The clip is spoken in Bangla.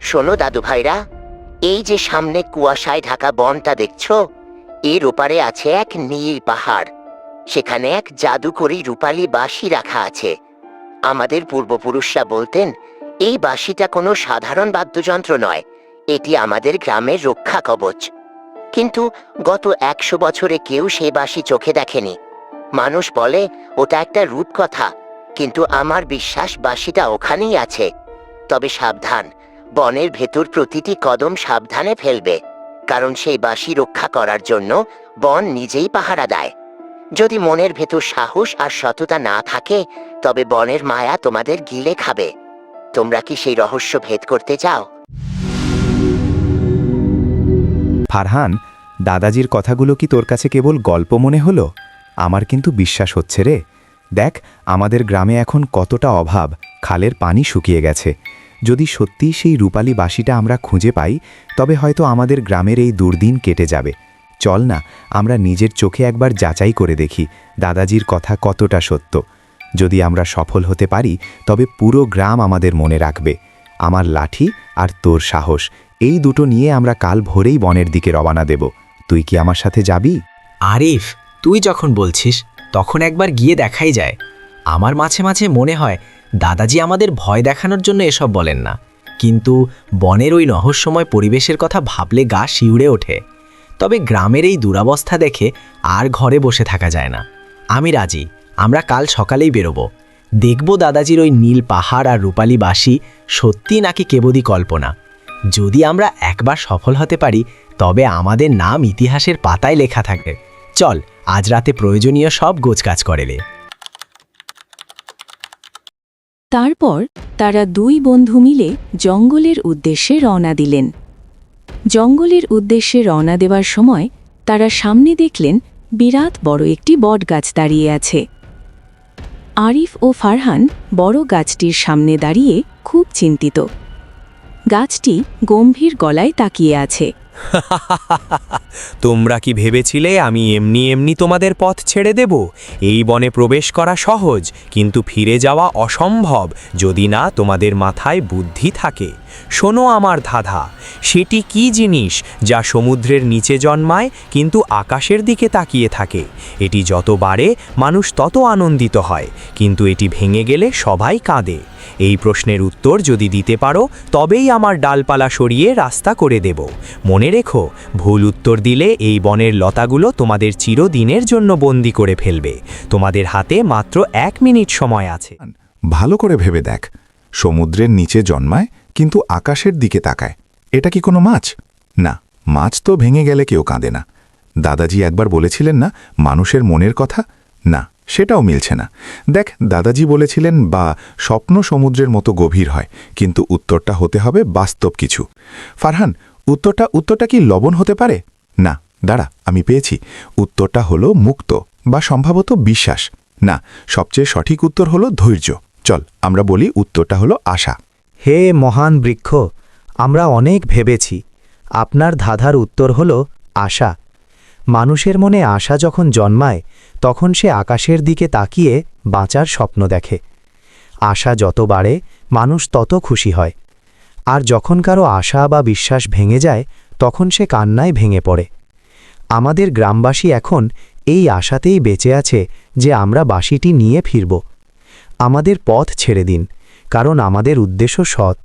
শোনো দাদু ভাইরা, এই যে সামনে কুয়াশায় ঢাকা বনটা দেখছো, এর ওপারে আছে এক নীল পাহাড়। সেখানে এক জাদুকরী রূপালী বাঁশি রাখা আছে। আমাদের পূর্বপুরুষরা বলতেন এই বাঁশিটা কোনো সাধারণ বাদ্যযন্ত্র নয়, এটি আমাদের গ্রামের রক্ষা কবচ। কিন্তু গত 100 বছরে কেউ সেই বাঁশি চোখে দেখেনি। মানুষ বলে ওটা একটা রূপকথা, কিন্তু আমার বিশ্বাস বাঁশিটা ওখানেই আছে। তবে সাবধান, বনের ভেতর প্রতিটি কদম সাবধানে ফেলবে, কারণ সেই বাঁশি রক্ষা করার জন্য বন নিজেই পাহারা দেয়। যদি মনের ভেতর সাহস আর সততা না থাকে, তবে বনের মায়া তোমাদের গিলে খাবে। তোমরা কি সেই রহস্য ভেদ করতে চাও? ফারহান, দাদাজির কথাগুলো কি তোর কাছে কেবল গল্প মনে হলো? আমার কিন্তু বিশ্বাস হচ্ছে রে। দেখ, আমাদের গ্রামে এখন কতটা অভাব, খালের পানি শুকিয়ে গেছে। যদি সত্যিই সেই রূপালী বাঁশিটা আমরা খুঁজে পাই, তবে হয়তো আমাদের গ্রামের এই দুর্দিন কেটে যাবে। চল না, আমরা নিজের চোখে একবার যাচাই করে দেখি দাদাজির কথা কতটা সত্য। যদি আমরা সফল হতে পারি, তবে পুরো গ্রাম আমাদের মনে রাখবে। আমার লাঠি আর তোর সাহস, এই দুটো নিয়ে আমরা কাল ভোরেই বনের দিকে রওনা দেব। তুই কি আমার সাথে যাবি? আরিফ, তুই যখন বলছিস তখন একবার গিয়ে দেখাই যায়। আমার মাঝে মাঝে মনে হয় দাদাজি আমাদের ভয় দেখানোর জন্য এসব বলেন না, কিন্তু বনের ওই রহস্যময় পরিবেশের কথা ভাবলে গা শিউরে ওঠে। তবে গ্রামের এই দুরবস্থা দেখে আর ঘরে বসে থাকা যায় না। আমি রাজি, আমরা কাল সকালেই বেরোবো। দেখব দাদাজির ওই নীল পাহাড় আর রূপালী বাঁশি সত্যি নাকি কেবলই কল্পনা। যদি আমরা একবার সফল হতে পারি, তবে আমাদের নাম ইতিহাসের পাতায় লেখা থাকবে। চল, আজ রাতে প্রয়োজনীয় সব গোছগাছ করেলে। তারপর তারা দুই বন্ধু মিলে জঙ্গলের উদ্দেশ্যে রওনা দিলেন। জঙ্গলের উদ্দেশ্যে রওনা দেওয়ার সময় তারা সামনে দেখলেন বিরাট বড় একটি বটগাছ দাঁড়িয়ে আছে। আরিফ ও ফারহান বড় গাছটির সামনে দাঁড়িয়ে খুব চিন্তিত। গাছটি গম্ভীর গলায় তাকিয়ে আছে। তোমরা কি ভেবেছিলে আমি এমনি এমনি তোমাদের পথ ছেড়ে দেব? এই বনে প্রবেশ করা সহজ, কিন্তু ফিরে যাওয়া অসম্ভব যদি না তোমাদের মাথায় বুদ্ধি থাকে। শোনো আমার ধাঁধা, সেটি কি জিনিস যা সমুদ্রের নিচে জন্মায় কিন্তু আকাশের দিকে তাকিয়ে থাকে? এটি যত বাড়ে মানুষ তত আনন্দিত হয়, কিন্তু এটি ভেঙে গেলে সবাই কাঁদে। এই প্রশ্নের উত্তর যদি দিতে পারো, তবেই আমার ডালপালা সরিয়ে রাস্তা করে দেব। মনে রেখো, ভুল উত্তর দিলে এই বনের লতাগুলো তোমাদের চিরদিনের জন্য বন্দি করে ফেলবে। তোমাদের হাতে মাত্র 1 মিনিট সময় আছে। ভালো করে ভেবে দেখ, সমুদ্রের নিচে জন্মায় কিন্তু আকাশের দিকে তাকায়। এটা কি কোনো মাছ? না, মাছ তো ভেঙে গেলে কেউ কাঁদে না। দাদাজি একবার বলেছিলেন না মানুষের মনের কথা? না, সেটাও মিলছে না। দেখ, দাদাজি বলেছিলেন বা স্বপ্ন সমুদ্রের মতো গভীর হয়, কিন্তু উত্তরটা হতে হবে বাস্তব কিছু। ফারহান, উত্তরটা কি লবণ হতে পারে? না, দাঁড়া, আমি পেয়েছি। উত্তরটা হলো মুক্ত বা সম্ভবত বিশ্বাস। না, সবচেয়ে সঠিক উত্তর হলো ধৈর্য। চল, আমরা বলি উত্তরটা হলো আশা। হে মহান বৃক্ষ, আমরা অনেক ভেবেছি। আপনার ধাঁধার উত্তর হল আশা। মানুষের মনে আশা যখন জন্মায়, তখন সে আকাশের দিকে তাকিয়ে বাঁচার স্বপ্ন দেখে। আশা যত বাড়ে, মানুষ তত খুশি হয়। আর যখন কারো আশা বা বিশ্বাস ভেঙে যায়, তখন সে কান্নায় ভেঙে পড়ে। আমাদের গ্রামবাসী এখন এই আশাতেই বেঁচে আছে যে আমরা বাঁশিটি নিয়ে ফিরব। আমাদের পথ ছেড়ে দিন, কারণ আমাদের উদ্দেশ্য সৎ।